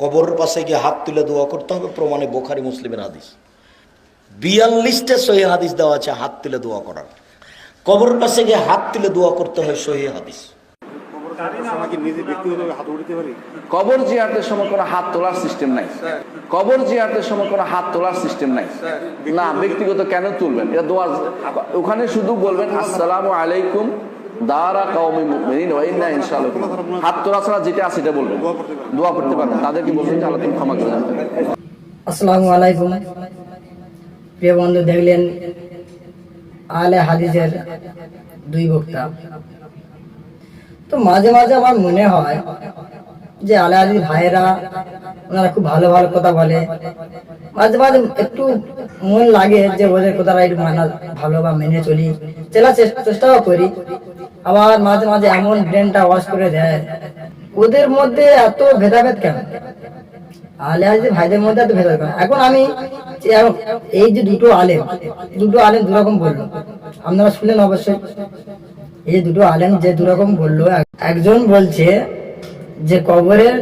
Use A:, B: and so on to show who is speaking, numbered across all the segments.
A: কবরের পাশে গিয়ে হাত তুলে দোয়া করতে হবে, প্রমাণে বুখারী মুসলিমের হাদিস। 42টা সহিহ হাদিস দেওয়া আছে হাত তুলে দোয়া করার। কবরের পাশে গিয়ে হাত তুলে দোয়া করতে হয়, সহিহ হাদিস।
B: কবর জিয়ারতের সময় কোনো হাত তোলার সিস্টেম নাই। কবর জিয়ারতের সময় কোনো হাত তোলার সিস্টেম নাই। না, ব্যক্তিগত কেন তুলবেন? এটা দোয়া, ওখানে শুধু বলবেন আসসালামু আলাইকুম দারা কওমি মুমিনিন ওয়া ইন্না ইনশাআল্লাহ। হাত তোলা ছাড়া যেটা আছে সেটা বলবেন, দোয়া করতে পারবেন। তাদেরকে বলবেন যে আল্লাহ তুমি ক্ষমা করে দেন।
C: আসসালামু আলাইকুম। প্রিয় বন্ধু, দেখলেন আহলে হাদিসের দুই বক্তা। তো মাঝে মাঝে আমার মনে হয় যে আহলে হাদিস ভাইয়েরা ওনারা খুব ভালো ভালো কথা বলে, মাঝে মাঝে একটু মন লাগে যে ওদের কথাটা একটু মানা ভালো বা মেনে চলি, চেষ্টাও করি। আবার মাঝে মাঝে এমন ব্রেনটা ওয়াশ করে দেয়, ওদের মধ্যে এত ভেদাভেদ কেন? আহলে হাদিস ভাইদের মধ্যে এত ভেদাভেদ কেন? এখন আমি এই যে দুটো আলেম দুরকম বললো, আপনারা শুনলেন অবশ্যই। এই দুটো আলেম যে দুরকম বললো, একজন বলছে যে কবরের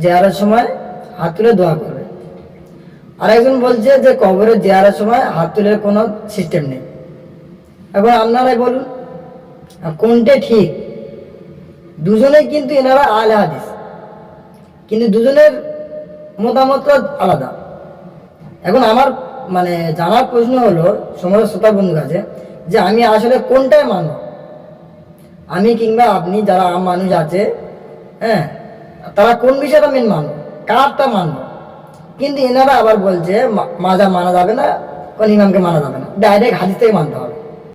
C: জিয়ারতের সময় হাত তুলে দোয়া করবে, আর একজন বলছে যে কবরের জিয়ারতের সময় হাত তুলে কোনো সিস্টেম নেই। এখন আপনারাই বলুন কোনটা ঠিক? দুজনেই কিন্তু এনারা আহলে হাদিস, কিন্তু দুজনের মতামত আলাদা। এখন আমার মানে জানার প্রশ্ন হলো সময় শ্রোতা বন্ধুর কাছে, যে আমি আসলে কোনটাই মানব? আমি কিংবা আপনি যারা আম মানুষ আছে, হ্যাঁ, তারা কোন বিষয়টা মেন মানব, কারটা মানব? কিন্তু এনারা আবার বলছে মাজা মানা যাবে না, কোন ইমামকে মানা যাবে না, ডাইরেক্ট হাদিস থেকে মানতে হবে।